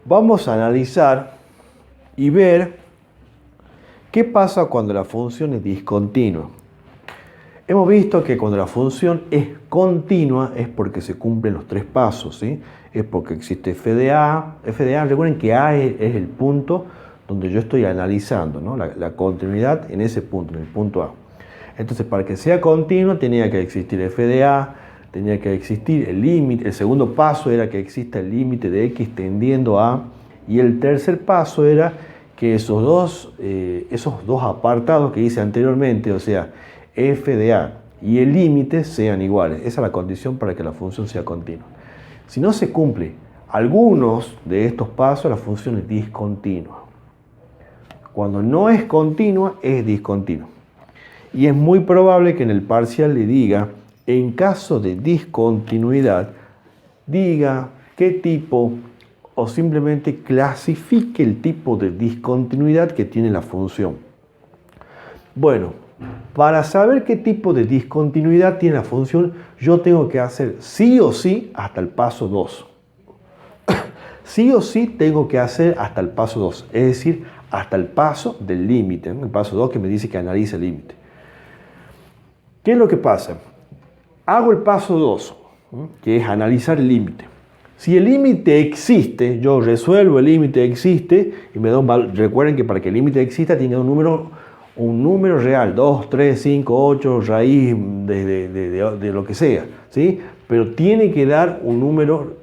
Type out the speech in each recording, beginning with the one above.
Vamos a analizar y ver qué pasa cuando la función es discontinua. Hemos visto que cuando la función es continua es porque se cumplen los tres pasos, ¿sí? Es porque existe f de a. Recuerden que a es el punto donde yo estoy analizando, ¿no? La continuidad en ese punto, en el punto a. Entonces, para que sea continua tenía que existir f de a, tenía que existir el límite. El segundo paso era que exista el límite de x tendiendo a. Y el tercer paso era que esos dos apartados que hice anteriormente, o sea, f de a y el límite sean iguales. Esa es la condición para que la función sea continua. Si no se cumple algunos de estos pasos, la función es discontinua. Cuando no es continua, es discontinua. Y es muy probable que en el parcial le diga, en caso de discontinuidad, diga qué tipo o simplemente clasifique el tipo de discontinuidad que tiene la función. Bueno, para saber qué tipo de discontinuidad tiene la función, yo tengo que hacer sí o sí hasta el paso 2. Sí o sí tengo que hacer hasta el paso 2, es decir, hasta el paso del límite, ¿no? El paso 2 que me dice que analice el límite. ¿Qué es lo que pasa? Hago el paso 2, que es analizar el límite. Si el límite existe, yo resuelvo el límite existe y me da un valor. Recuerden que para que el límite exista tiene un número real, 2, 3, 5, 8, raíz de lo que sea, ¿sí? Pero tiene que dar un número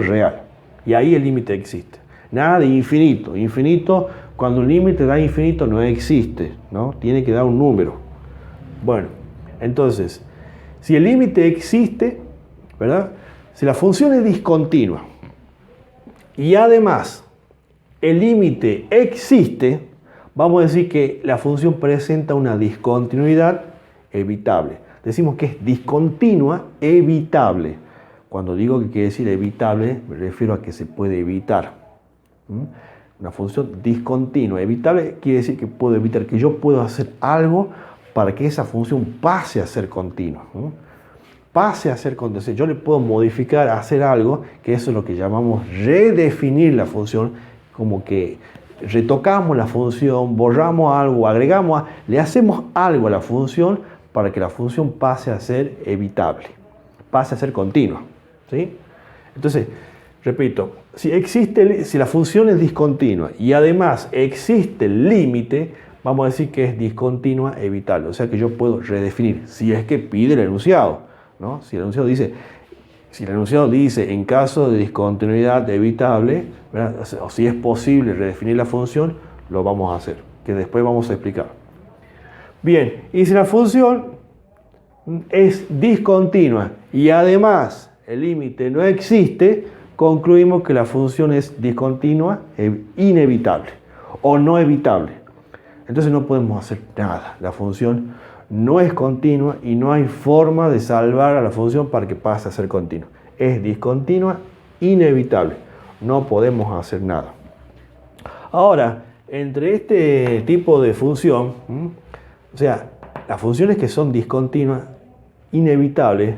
real. Y ahí el límite existe. Nada de infinito. Infinito, cuando el límite da infinito no existe, ¿no? Tiene que dar un número. Bueno, entonces, si el límite existe, ¿verdad? Si la función es discontinua y además el límite existe, vamos a decir que la función presenta una discontinuidad evitable. Decimos que es discontinua evitable. Cuando digo que quiere decir evitable, me refiero a que se puede evitar. Una función discontinua evitable quiere decir que puedo evitar, que yo puedo hacer algo para que esa función pase a ser continua. Pase a ser continua. Yo le puedo modificar, hacer algo, que eso es lo que llamamos redefinir la función, como que retocamos la función, borramos algo, agregamos, le hacemos algo a la función para que la función pase a ser evitable, pase a ser continua, ¿sí? Entonces, repito, si la función es discontinua y además existe el límite, vamos a decir que es discontinua evitable, o sea que yo puedo redefinir, si es que pide el enunciado, ¿no? Si el enunciado dice en caso de discontinuidad evitable, ¿verdad? O si es posible redefinir la función, lo vamos a hacer, que después vamos a explicar. Bien, y si la función es discontinua y además el límite no existe, concluimos que la función es discontinua e inevitable o no evitable. Entonces no podemos hacer nada. La función no es continua y no hay forma de salvar a la función para que pase a ser continua. Es discontinua, inevitable. No podemos hacer nada. Ahora, entre este tipo de función, o sea, las funciones que son discontinuas, inevitables,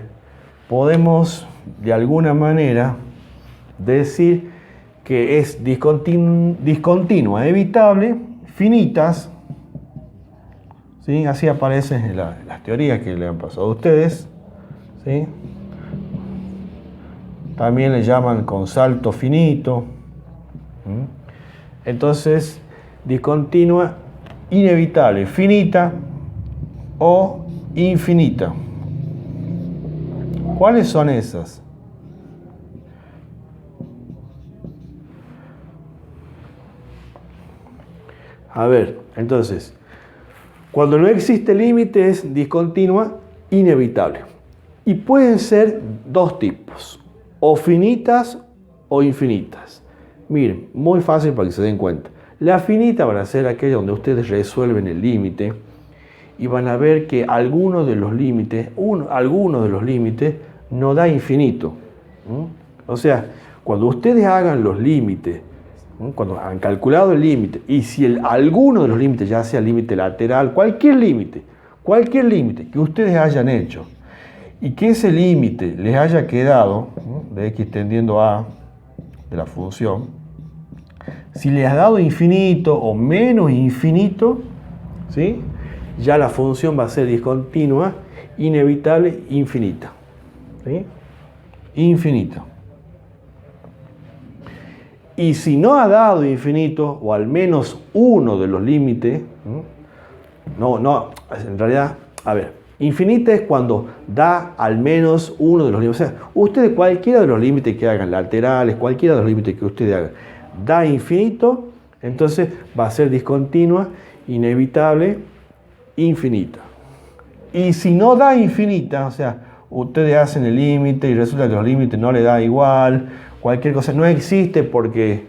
podemos de alguna manera decir que es discontinua, evitable, finitas, ¿sí? Así aparecen en las teorías que le han pasado a ustedes, ¿sí? También le llaman con salto finito. Entonces, discontinua, inevitable, finita o infinita. ¿Cuáles son esas? A ver, entonces, cuando no existe límite es discontinua, inevitable. Y pueden ser dos tipos, o finitas o infinitas. Miren, muy fácil para que se den cuenta. La finita van a ser aquella donde ustedes resuelven el límite y van a ver que alguno de los límites no da infinito. O sea, cuando ustedes hagan los límites, cuando han calculado el límite, y si alguno de los límites, ya sea límite lateral, cualquier límite que ustedes hayan hecho, y que ese límite les haya quedado, de x tendiendo a, de la función, si le has dado infinito o menos infinito, ¿sí?, ya la función va a ser discontinua, inevitable, infinita. ¿Sí? Infinita. Y si no ha dado infinito, o al menos uno de los límites, en realidad, a ver, infinita es cuando da al menos uno de los límites. O sea, ustedes cualquiera de los límites que hagan, laterales, cualquiera de los límites que ustedes hagan, da infinito, entonces va a ser discontinua, inevitable, infinita. Y si no da infinita, o sea, ustedes hacen el límite y resulta que los límites no le da igual, cualquier cosa, no existe porque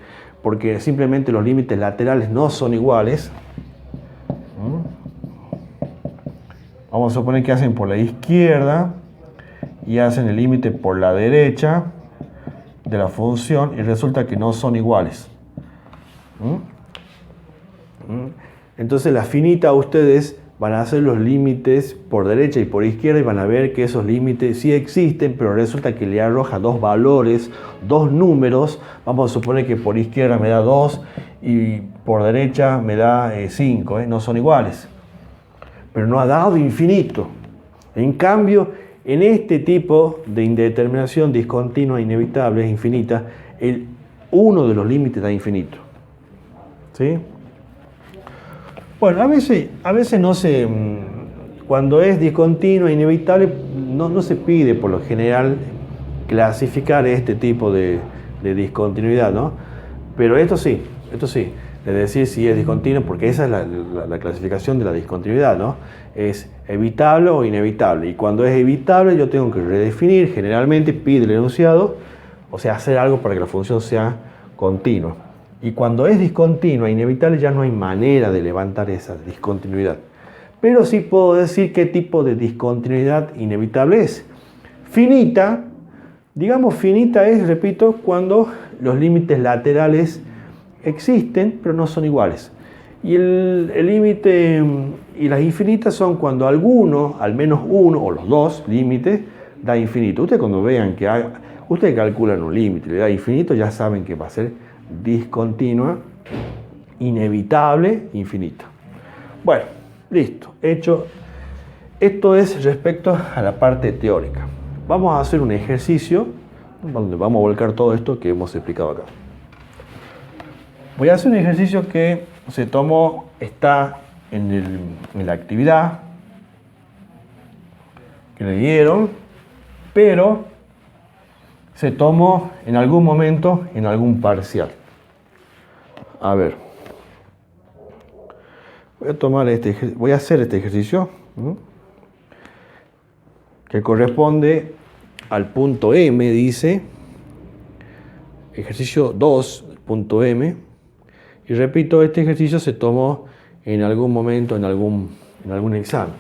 simplemente los límites laterales no son iguales. Vamos a suponer que hacen por la izquierda y hacen el límite por la derecha de la función y resulta que no son iguales. Entonces la finita ustedes van a hacer los límites por derecha y por izquierda y van a ver que esos límites sí existen, pero resulta que le arroja dos valores, dos números. Vamos a suponer que por izquierda me da 2 y por derecha me da 5, no son iguales. Pero no ha dado infinito. En cambio, en este tipo de indeterminación discontinua, inevitable, infinita, uno de los límites da infinito. ¿Sí? Bueno, a veces no se, cuando es discontinua, inevitable, no se pide por lo general clasificar este tipo de discontinuidad, ¿no? Pero esto sí, de decir si es discontinuo, porque esa es la clasificación de la discontinuidad, ¿no? Es evitable o inevitable. Y cuando es evitable, yo tengo que redefinir, generalmente pide el enunciado, o sea, hacer algo para que la función sea continua. Y cuando es discontinua, inevitable, ya no hay manera de levantar esa discontinuidad. Pero sí puedo decir qué tipo de discontinuidad inevitable es. Finita, digamos finita es, repito, cuando los límites laterales existen, pero no son iguales. Y el límite y las infinitas son cuando alguno, al menos uno o los dos límites, da infinito. Ustedes cuando vean que ustedes calculan un límite y le da infinito, ya saben que va a ser discontinua, inevitable, infinita. Bueno, listo, hecho. Esto es respecto a la parte teórica. Vamos a hacer un ejercicio donde vamos a volcar todo esto que hemos explicado acá. Voy a hacer un ejercicio que está en la actividad que le dieron, pero se tomó en algún momento en algún parcial. A ver, voy a hacer este ejercicio que corresponde al punto M, dice ejercicio 2.m, y repito, este ejercicio se tomó en algún momento en algún examen.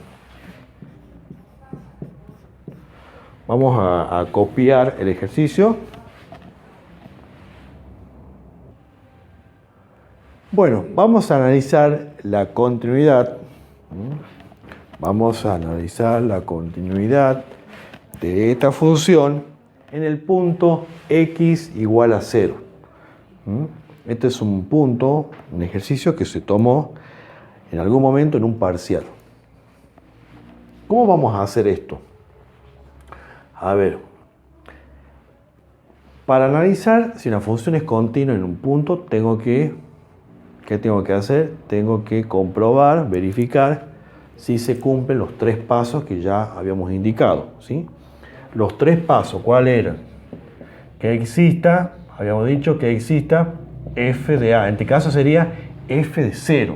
Vamos a copiar el ejercicio. Bueno, vamos a analizar la continuidad. Vamos a analizar la continuidad de esta función en el punto x igual a 0. Este es un punto, un ejercicio que se tomó en algún momento en un parcial. ¿Cómo vamos a hacer esto? A ver, para analizar si una función es continua en un punto, ¿qué tengo que hacer? Tengo que comprobar, verificar si se cumplen los tres pasos que ya habíamos indicado, ¿sí? Los tres pasos, ¿cuáles eran? Habíamos dicho que exista f de a. En este caso sería f de 0.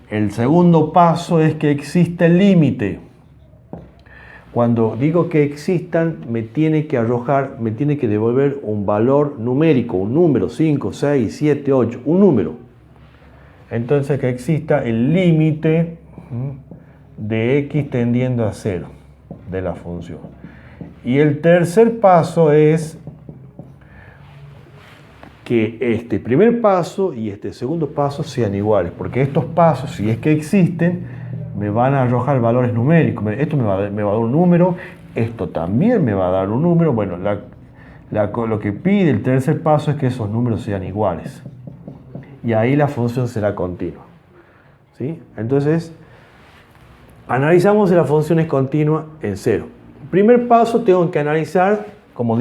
El segundo paso es que exista el límite. Cuando digo que existan, me tiene que devolver un valor numérico, un número, 5, 6, 7, 8, un número. Entonces que exista el límite de x tendiendo a 0 de la función. Y el tercer paso es que este primer paso y este segundo paso sean iguales, porque estos pasos, si es que existen, me van a arrojar valores numéricos. Esto me va a dar un número, esto también me va a dar un número. Bueno, Lo que pide el tercer paso es que esos números sean iguales. Y ahí la función será continua. ¿Sí? Entonces, analizamos si la función es continua en cero. Primer paso, tengo que analizar, como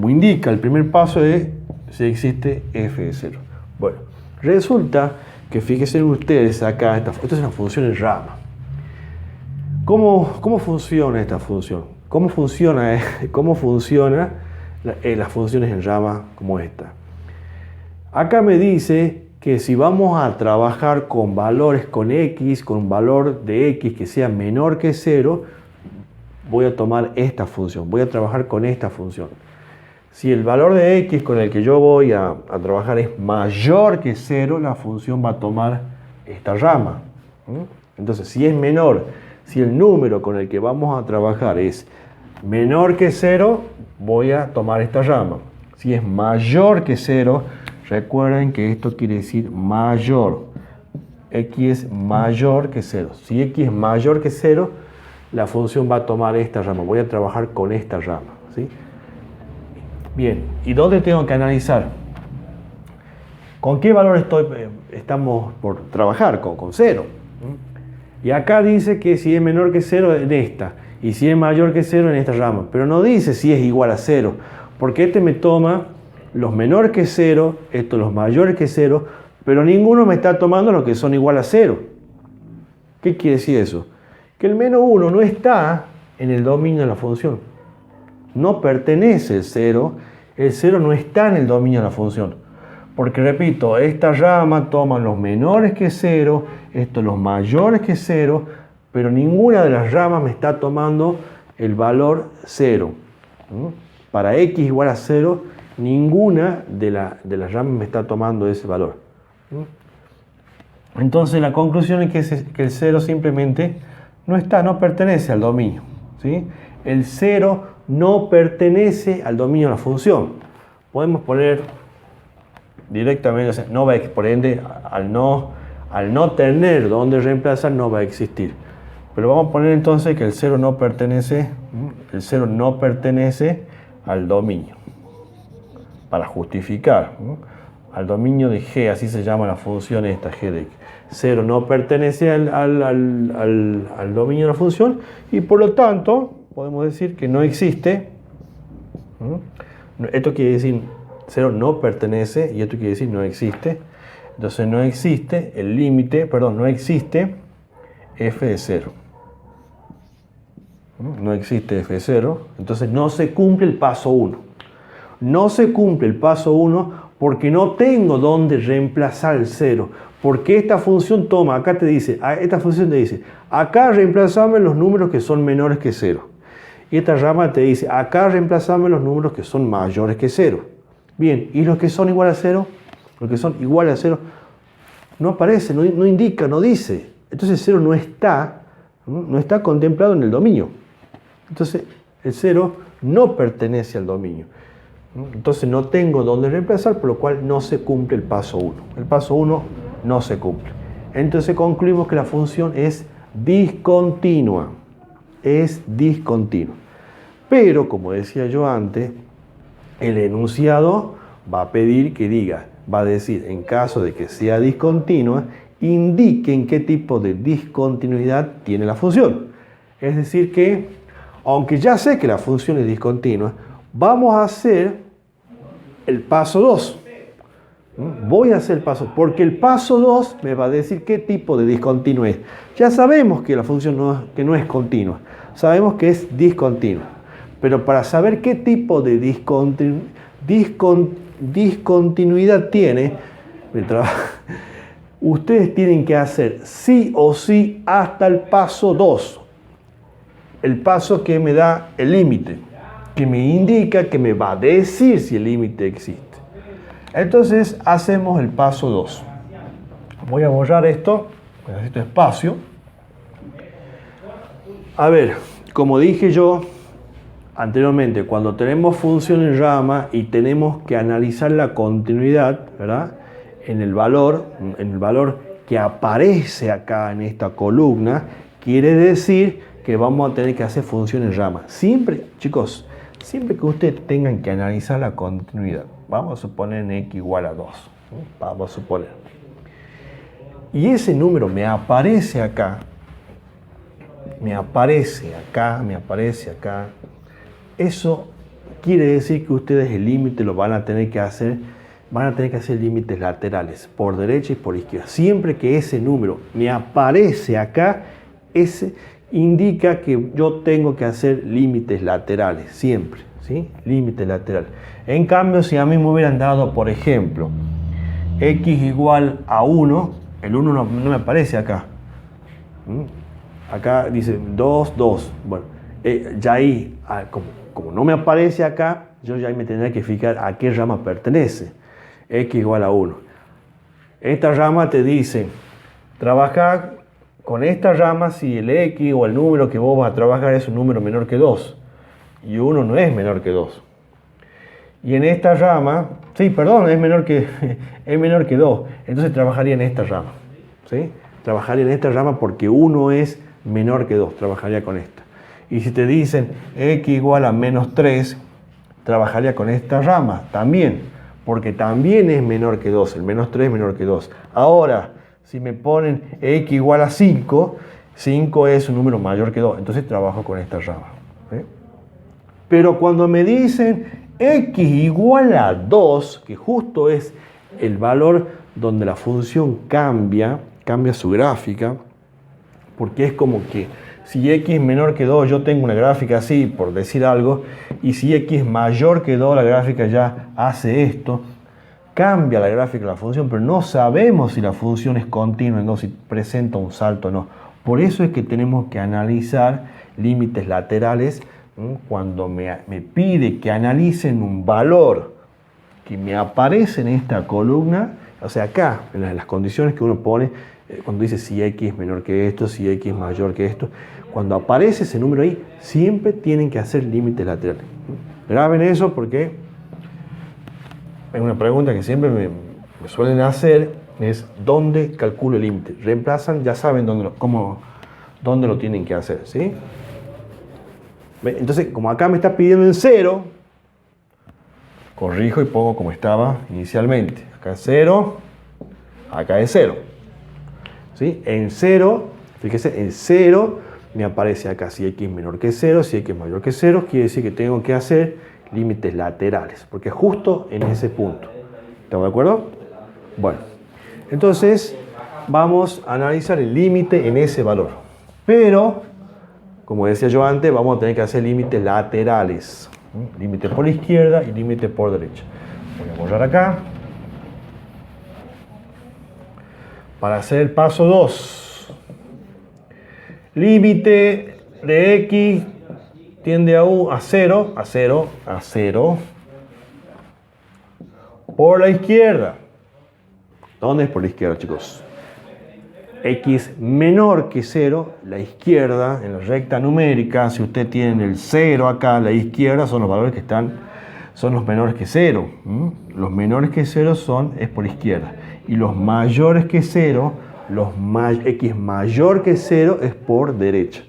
indica, el primer paso es si existe f de 0. Bueno, resulta que fíjense ustedes acá, esto es una función en rama. ¿Cómo funciona esta función? ¿Cómo funciona las funciones en rama como esta? Acá me dice que si vamos a trabajar con valores con x, con un valor de x que sea menor que 0, voy a tomar esta función, voy a trabajar con esta función. Si el valor de x con el que yo voy a trabajar es mayor que 0, la función va a tomar esta rama. Entonces, si es menor, si el número con el que vamos a trabajar es menor que 0, voy a tomar esta rama. Si es mayor que 0, recuerden que esto quiere decir mayor. X es mayor que 0. Si x es mayor que 0, la función va a tomar esta rama. Voy a trabajar con esta rama. ¿Sí? Bien, ¿y dónde tengo que analizar? ¿Con qué valor estamos por trabajar? Con 0. Y acá dice que si es menor que 0 en esta, y si es mayor que 0 en esta rama. Pero no dice si es igual a 0, porque este me toma los menores que 0, estos los mayores que 0, pero ninguno me está tomando los que son igual a 0. ¿Qué quiere decir eso? Que el menos 1 no está en el dominio de la función. No pertenece el 0 no está en el dominio de la función. Porque repito, esta rama toma los menores que 0, estos los mayores que 0, pero ninguna de las ramas me está tomando el valor 0. Para x igual a 0, ninguna de las ramas me está tomando ese valor. Entonces la conclusión es que el 0 simplemente no pertenece al dominio. ¿Sí? El 0 no pertenece al dominio de la función. Podemos poner directamente, o sea, no va a, por ende, al no tener donde reemplazar, no va a existir. Pero vamos a poner entonces que el 0 no pertenece al dominio. Para justificar, al dominio de g, así se llama la función esta, g de x. 0 no pertenece al dominio de la función y por lo tanto podemos decir que no existe. Esto quiere decir 0 no pertenece y esto quiere decir no existe. Entonces no existe el límite, no existe f de 0. No existe f de 0, entonces no se cumple el paso 1. No se cumple el paso 1 porque no tengo dónde reemplazar el 0. Porque esta función toma, esta función te dice, acá reemplazame los números que son menores que 0. Y esta rama te dice, acá reemplazame los números que son mayores que 0. Bien, ¿y los que son igual a 0? Los que son iguales a 0 no aparece, no indica, no dice. Entonces 0 no está contemplado en el dominio. Entonces el 0 no pertenece al dominio. Entonces no tengo dónde reemplazar, por lo cual no se cumple el paso 1. El paso 1 no se cumple. Entonces concluimos que la función es discontinua. Es discontinua. Pero, como decía yo antes, el enunciado va a pedir que va a decir, en caso de que sea discontinua, indiquen qué tipo de discontinuidad tiene la función. Es decir que, aunque ya sé que la función es discontinua, vamos a hacer el paso 2. Voy a hacer el paso, porque el paso 2 me va a decir qué tipo de discontinuo es. Ya sabemos que la función no es continua, sabemos que es discontinua. Pero para saber qué tipo de discontinuidad tiene, ustedes tienen que hacer sí o sí hasta el paso 2. El paso que me da el límite, que me indica, que me va a decir si el límite existe. Entonces hacemos el paso 2. Voy a borrar esto, necesito espacio. A ver, como dije yo anteriormente, cuando tenemos función en rama y tenemos que analizar la continuidad, ¿verdad? En el valor que aparece acá en esta columna, quiere decir que vamos a tener que hacer función en rama. Siempre, chicos, siempre que ustedes tengan que analizar la continuidad, vamos a suponer en x igual a 2, ¿no? Vamos a suponer. Y ese número me aparece acá, me aparece acá. Eso quiere decir que ustedes el límite lo van a tener que hacer límites laterales, por derecha y por izquierda. Siempre que ese número me aparece acá, ese indica que yo tengo que hacer límites laterales, siempre, ¿sí? Límites laterales. En cambio, si a mí me hubieran dado, por ejemplo, x igual a 1, el 1 no me aparece acá. Acá dice 2, 2. Bueno, ya ahí, como no me aparece acá, yo ya me tendría que fijar a qué rama pertenece. X igual a 1. Esta rama te dice, trabajar con esta rama si el X o el número que vos vas a trabajar es un número menor que 2. Y 1 no es menor que 2. Y en esta rama, sí, perdón, es menor que 2. Entonces trabajaría en esta rama. ¿Sí? Trabajaría en esta rama porque 1 es menor que 2. Trabajaría con esta. Y si te dicen x igual a menos 3, trabajaría con esta rama también. Porque también es menor que 2. El menos 3 es menor que 2. Ahora, si me ponen x igual a 5, 5 es un número mayor que 2. Entonces trabajo con esta rama. ¿Sí? Pero cuando me dicen x igual a 2, que justo es el valor donde la función cambia su gráfica, porque es como que si x es menor que 2, yo tengo una gráfica así, por decir algo, y si x es mayor que 2, la gráfica ya hace esto, cambia la gráfica de la función, pero no sabemos si la función es continua, no, si presenta un salto o no. Por eso es que tenemos que analizar límites laterales cuando me pide que analicen un valor que me aparece en esta columna, o sea, acá, en las condiciones que uno pone, cuando dice si x es menor que esto, si x es mayor que esto, cuando aparece ese número ahí, siempre tienen que hacer límites laterales. Graben eso porque es una pregunta que siempre me suelen hacer, es ¿dónde calculo el límite? Reemplazan, ya saben dónde lo tienen que hacer, ¿sí? Entonces, como acá me está pidiendo en 0, corrijo y pongo como estaba inicialmente. Acá es 0, acá es 0. ¿Sí? En 0, fíjese, en 0 me aparece acá si x es menor que 0, si x es mayor que 0, quiere decir que tengo que hacer límites laterales, porque justo en ese punto. ¿Estamos de acuerdo? Bueno, entonces vamos a analizar el límite en ese valor. Pero, como decía yo antes, vamos a tener que hacer límites laterales. Límite por la izquierda y límite por derecha. Voy a borrar acá. Para hacer el paso 2. Límite de x tiende a 0, a 0, por la izquierda. ¿Dónde es por la izquierda, chicos? X menor que 0, la izquierda, en la recta numérica, si usted tiene el 0 acá, a la izquierda son los valores que son los menores que 0. Los menores que 0 es por izquierda. Y los mayores que 0, x mayor que 0 es por derecha.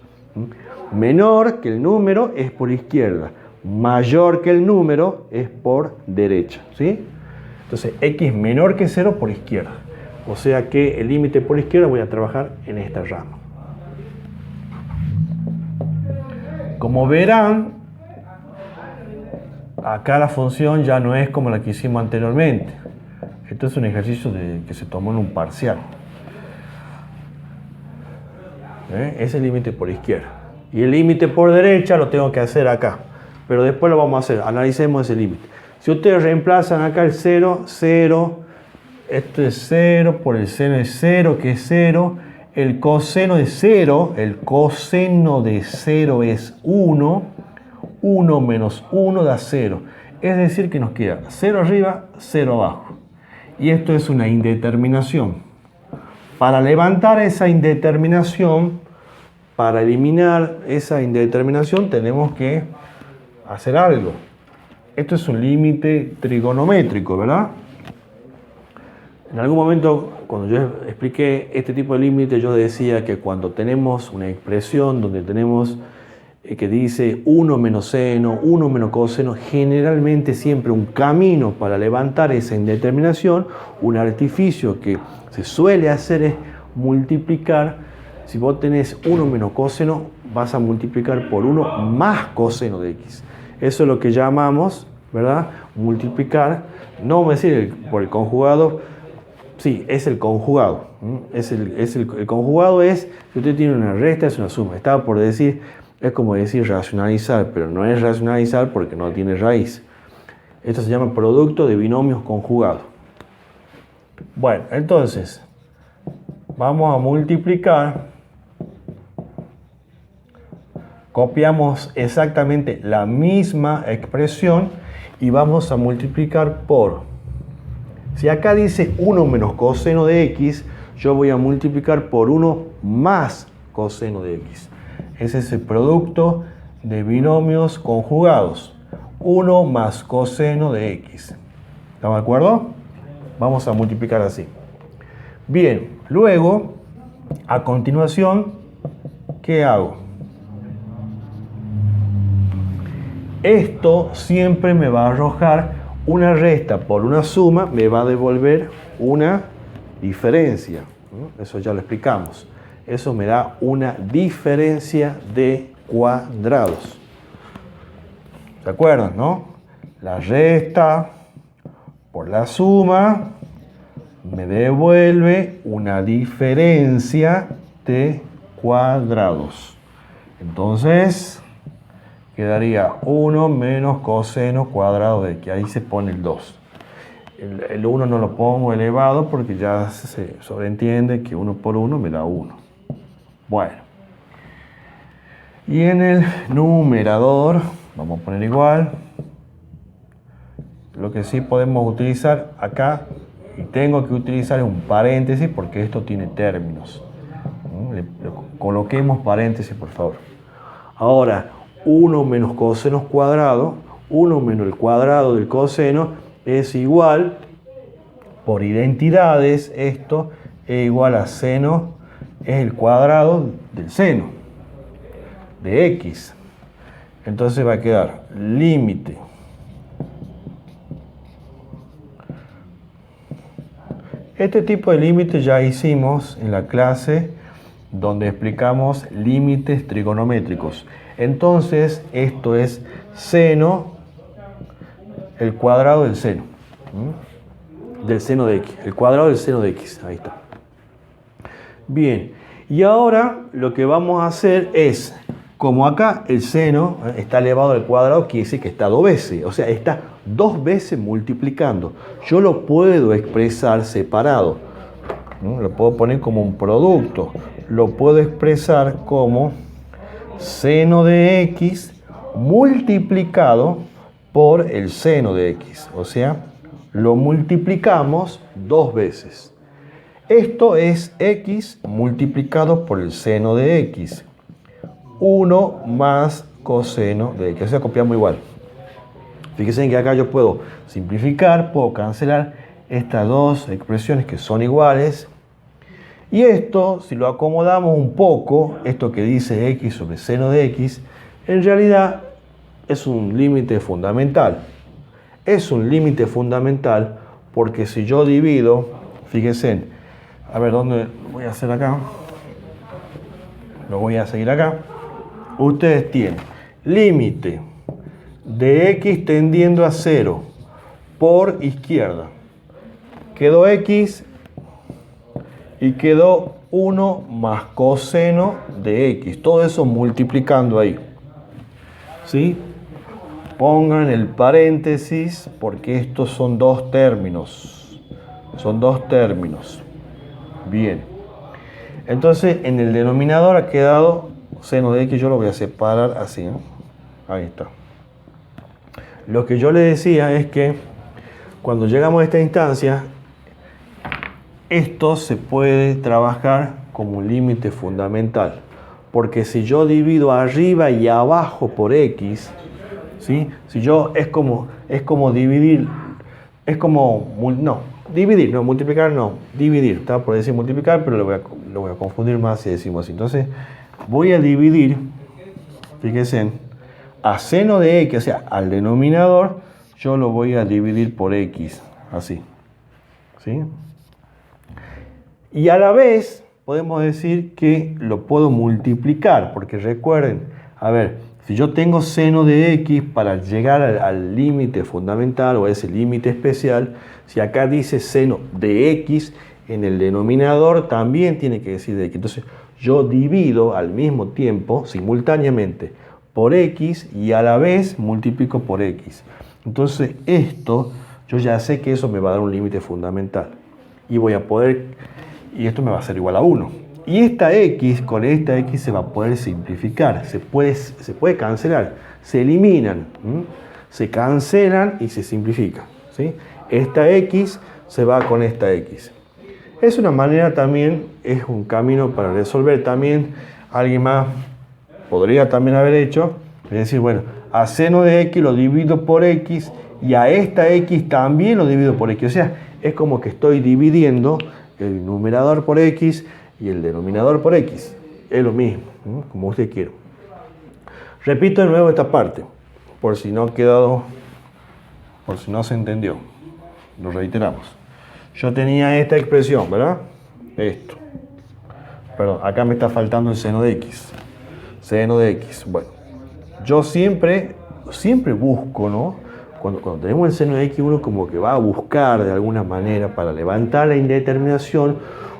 Menor que el número es por izquierda. Mayor que el número es por derecha. ¿Sí? Entonces, x menor que 0 por izquierda. O sea que el límite por izquierda voy a trabajar en esta rama. Como verán, acá la función ya no es como la que hicimos anteriormente. Esto es un ejercicio que se tomó en un parcial. Es el límite por izquierda. Y el límite por derecha lo tengo que hacer acá. Pero después lo vamos a hacer. Analicemos ese límite. Si ustedes reemplazan acá el 0, 0. Esto es 0, por el seno es 0, que es 0. El coseno de 0, es 1. 1 menos 1 da 0. Es decir, que nos queda 0 arriba, 0 abajo. Y esto es una indeterminación. Para levantar esa indeterminación, para eliminar esa indeterminación, tenemos que hacer algo. Esto es un límite trigonométrico, ¿verdad? En algún momento, cuando yo expliqué este tipo de límite, yo decía que cuando tenemos una expresión donde tenemos que dice 1 menos seno, 1 menos coseno, generalmente siempre un camino para levantar esa indeterminación, un artificio que se suele hacer es multiplicar. Si vos tenés 1 menos coseno, vas a multiplicar por 1 más coseno de x. Eso es lo que llamamos, ¿verdad? Multiplicar, no vamos a decir por el conjugado, sí, es el conjugado. El conjugado es, si usted tiene una resta, es una suma. Estaba por decir, es como decir racionalizar, pero no es racionalizar porque no tiene raíz. Esto se llama producto de binomios conjugados. Bueno, entonces, vamos a multiplicar. Copiamos exactamente la misma expresión y vamos a multiplicar por, si acá dice 1 menos coseno de x, yo voy a multiplicar por 1 más coseno de x. Ese es el producto de binomios conjugados. 1 más coseno de x. ¿Estamos de acuerdo? Vamos a multiplicar así. Bien, luego, a continuación, ¿qué hago? Esto siempre me va a arrojar una resta por una suma, me va a devolver una diferencia. Eso ya lo explicamos. Eso me da una diferencia de cuadrados. ¿Se acuerdan, no? La resta por la suma me devuelve una diferencia de cuadrados. Entonces quedaría 1 menos coseno cuadrado de x. Ahí se pone el 2. El 1 no lo pongo elevado porque ya se sobreentiende que 1 por 1 me da 1. Bueno. Y en el numerador, vamos a poner igual. Lo que sí podemos utilizar acá, y tengo que utilizar un paréntesis porque esto tiene términos. Coloquemos paréntesis, por favor. Ahora, 1 menos coseno cuadrado, 1 menos el cuadrado del coseno es igual, por identidades, esto es igual a seno, es el cuadrado del seno de x. Entonces va a quedar límite este tipo de límite ya hicimos en la clase donde explicamos límites trigonométricos. Entonces, esto es seno, el cuadrado del seno. Del seno de x. El cuadrado del seno de x. Ahí está. Bien. Y ahora lo que vamos a hacer es, como acá el seno está elevado al cuadrado, quiere decir que está 2 veces. O sea, está 2 veces multiplicando. Yo lo puedo expresar separado. Lo puedo poner como un producto. Lo puedo expresar como seno de x multiplicado por el seno de x. O sea, lo multiplicamos 2 veces. Esto es x multiplicado por el seno de x. 1 más coseno de x. O sea, copiamos igual. Fíjense que acá yo puedo simplificar, puedo cancelar estas dos expresiones que son iguales. Y esto, si lo acomodamos un poco, esto que dice x sobre seno de x, en realidad es un límite fundamental. Es un límite fundamental porque si yo divido, fíjense, a ver, ¿dónde voy a hacer acá? Lo voy a seguir acá. Ustedes tienen límite de x tendiendo a 0 por izquierda. Quedó x y quedó 1 más coseno de x. Todo eso multiplicando ahí. ¿Sí? Pongan el paréntesis porque estos son 2 términos. Son 2 términos. Bien. Entonces en el denominador ha quedado seno de x. Yo lo voy a separar así, ¿no? Ahí está. Lo que yo le decía es que cuando llegamos a esta instancia, esto se puede trabajar como un límite fundamental. Porque si yo divido arriba y abajo por x, ¿sí? Si yo es como dividir, multiplicar no, dividir. Estaba por decir multiplicar, pero lo voy a confundir más si decimos así. Entonces voy a dividir fíjense, a seno de x, o sea, al denominador, yo lo voy a dividir por x, así, ¿sí? Y a la vez podemos decir que lo puedo multiplicar, porque recuerden, a ver, si yo tengo seno de x para llegar al límite fundamental o a ese límite especial, si acá dice seno de x, en el denominador también tiene que decir de x. Entonces yo divido al mismo tiempo, simultáneamente, por x y a la vez multiplico por x. Entonces esto, yo ya sé que eso me va a dar un límite fundamental. Y voy a poder, y esto me va a ser igual a 1. Y esta x con esta x se va a poder simplificar, se puede cancelar, se eliminan, se cancelan y se simplifica, ¿sí? Esta x se va con esta x. Es una manera también, es un camino para resolver. También alguien más podría también haber hecho, es decir, bueno, a seno de x lo divido por x y a esta x también lo divido por x. O sea, es como que estoy dividiendo el numerador por x y el denominador por x. Es lo mismo, ¿no? Como usted quiera. Repito de nuevo esta parte, por si no ha quedado, por si no se entendió. Lo reiteramos. Yo tenía esta expresión, ¿verdad? Esto. Perdón, acá me está faltando el seno de x. Seno de x. Bueno, yo siempre busco, ¿no? Cuando tenemos el seno de x, uno como que va a buscar de alguna manera para levantar la indeterminación,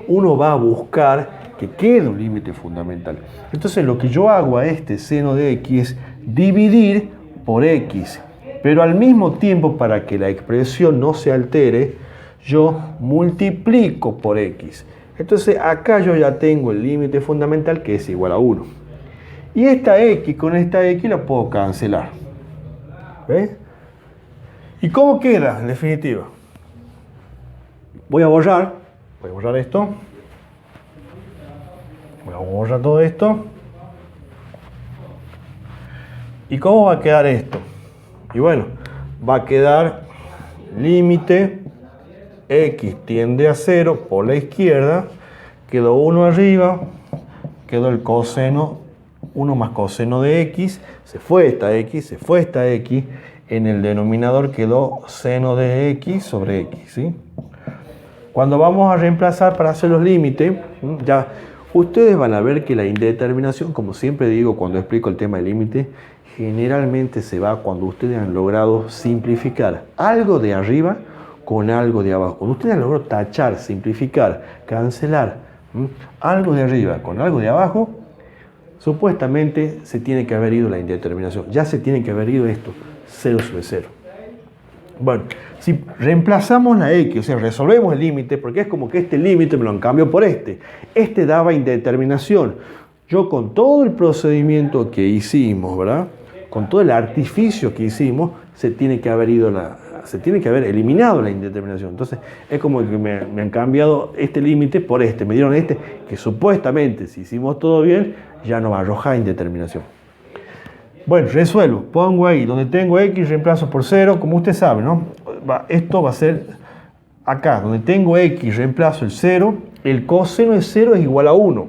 uno va a buscar que quede un límite fundamental. Entonces lo que yo hago a este seno de x es dividir por x, pero al mismo tiempo, para que la expresión no se altere, yo multiplico por x. Entonces acá yo ya tengo el límite fundamental, que es igual a 1. Y esta x con esta x la puedo cancelar. ¿Ves? ¿Y cómo queda en definitiva? Voy a borrar esto. Voy a borrar todo esto. ¿Y cómo va a quedar esto? Y bueno, va a quedar límite x tiende a 0 por la izquierda, quedó 1 arriba, quedó el coseno, 1 más coseno de x, se fue esta x, en el denominador quedó seno de x sobre x, ¿sí? Cuando vamos a reemplazar para hacer los límites, ya ustedes van a ver que la indeterminación, como siempre digo cuando explico el tema del límite, generalmente se va cuando ustedes han logrado simplificar algo de arriba con algo de abajo. Cuando ustedes han logrado tachar, simplificar, cancelar algo de arriba con algo de abajo, supuestamente se tiene que haber ido la indeterminación. Ya se tiene que haber ido esto, 0 sobre 0. Bueno, si reemplazamos la x, o sea, resolvemos el límite, porque es como que este límite me lo cambio por este. Este daba indeterminación. Yo con todo el procedimiento que hicimos, ¿verdad? Con todo el artificio que hicimos, se tiene que haber eliminado la indeterminación. Entonces, es como que me han cambiado este límite por este. Me dieron este, que supuestamente, si hicimos todo bien, ya no va a arrojar indeterminación. Bueno, resuelvo. Pongo ahí, donde tengo x, reemplazo por 0, como usted sabe, ¿no? Esto va a ser acá, donde tengo x, reemplazo el 0. El coseno de 0 es igual a 1.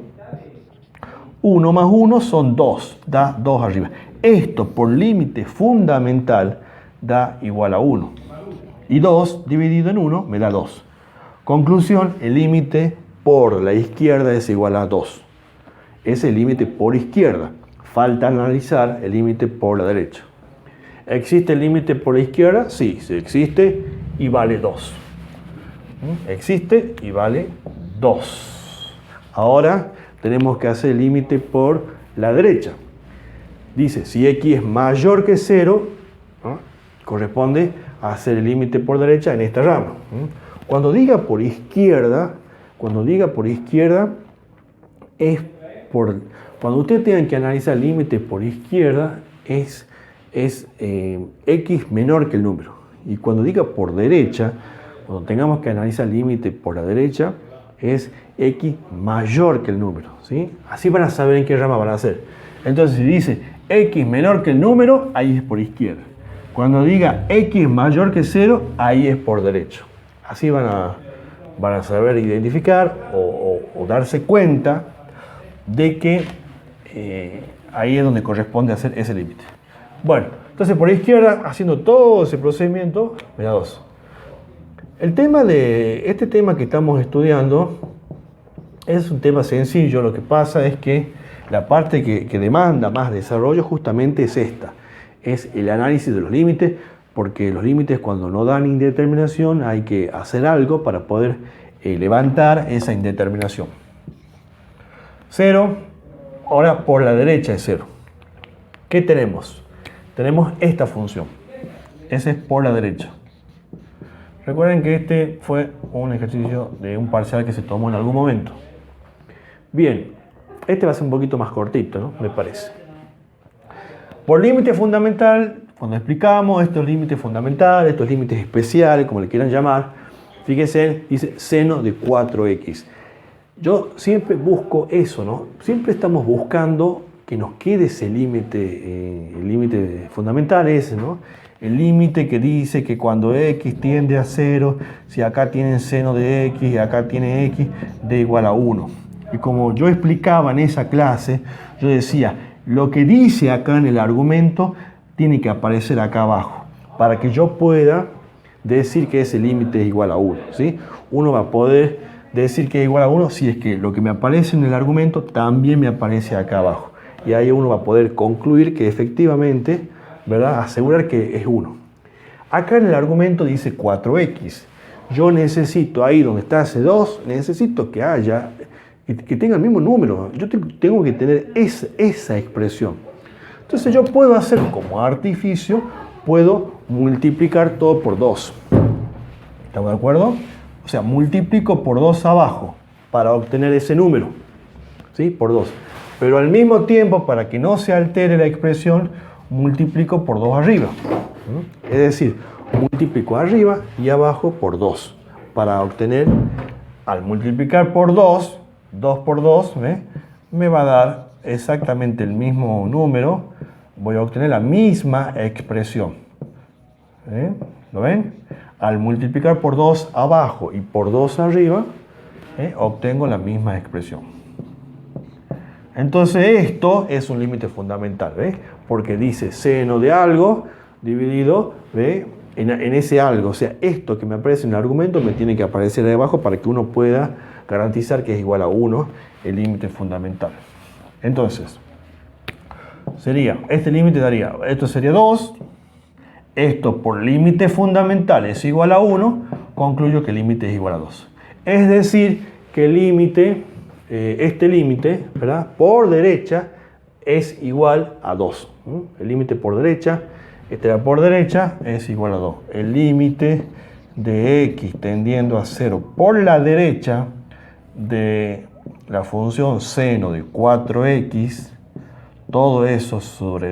1 más 1 son 2, da 2 arriba. Esto por límite fundamental da igual a 1. Y 2 dividido en 1 me da 2. Conclusión, el límite por la izquierda es igual a 2. Es el límite por izquierda. Falta analizar el límite por la derecha. ¿Existe el límite por la izquierda? Sí, sí existe y vale 2. Existe y vale 2. Ahora tenemos que hacer el límite por la derecha. Dice, si x es mayor que 0, ¿no? Corresponde a hacer el límite por derecha en esta rama. Cuando diga por izquierda, es por... Cuando ustedes tengan que analizar el límite por izquierda, es x menor que el número. Y cuando diga por derecha, cuando tengamos que analizar el límite por la derecha, es x mayor que el número, ¿sí? Así van a saber en qué rama van a hacer. Entonces, si dice x menor que el número, ahí es por izquierda. Cuando diga x mayor que 0, ahí es por derecho. Así van a saber identificar o darse cuenta de que Ahí es donde corresponde hacer ese límite. Bueno, entonces por izquierda, haciendo todo ese procedimiento, me da 2. Este tema que estamos estudiando es un tema sencillo. Lo que pasa es que la parte que demanda más desarrollo justamente es esta. Es el análisis de los límites, porque los límites cuando no dan indeterminación hay que hacer algo para poder levantar esa indeterminación. 0, ahora por la derecha es 0. ¿Qué tenemos? Tenemos esta función. Ese es por la derecha. Recuerden que este fue un ejercicio de un parcial que se tomó en algún momento. Bien, este va a ser un poquito más cortito, ¿no? Me parece. Por límite fundamental, cuando explicamos estos límites fundamentales, estos límites especiales, como le quieran llamar, fíjense, dice seno de 4x. Yo siempre busco eso, ¿no? Siempre estamos buscando que nos quede ese límite, el límite fundamental ese, ¿no? El límite que dice que cuando x tiende a 0, si acá tienen seno de x y acá tiene x, de igual a 1. Y como yo explicaba en esa clase, yo decía, lo que dice acá en el argumento tiene que aparecer acá abajo, para que yo pueda decir que ese límite es igual a 1, ¿sí? Uno va a poder decir que es igual a 1 si es que lo que me aparece en el argumento también me aparece acá abajo. Y ahí uno va a poder concluir que efectivamente, ¿verdad? Asegurar que es 1. Acá en el argumento dice 4x. Yo necesito, ahí donde está ese 2, necesito que haya, que tenga el mismo número. Yo tengo que tener esa expresión. Entonces yo puedo hacer como artificio, puedo multiplicar todo por 2. ¿Estamos de acuerdo? O sea, multiplico por 2 abajo para obtener ese número. ¿Sí? Por 2. Pero al mismo tiempo, para que no se altere la expresión, multiplico por 2 arriba. Es decir, multiplico arriba y abajo por 2. Para obtener, al multiplicar por 2, 2 por 2, me va a dar exactamente el mismo número. Voy a obtener la misma expresión. ¿Lo ven? Al multiplicar por 2 abajo y por 2 arriba, obtengo la misma expresión. Entonces esto es un límite fundamental, ¿ves? Porque dice seno de algo dividido, ¿ves? En ese algo. O sea, esto que me aparece en el argumento me tiene que aparecer ahí abajo para que uno pueda garantizar que es igual a 1 el límite fundamental. Entonces, este límite daría, esto sería 2, esto por límite fundamental es igual a 1, concluyo que el límite es igual a 2. Es decir, que el límite, este límite, ¿verdad?, por derecha es igual a 2. El límite por derecha, por derecha es igual a 2. El límite de x tendiendo a 0 por la derecha de la función seno de 4x, todo eso sobre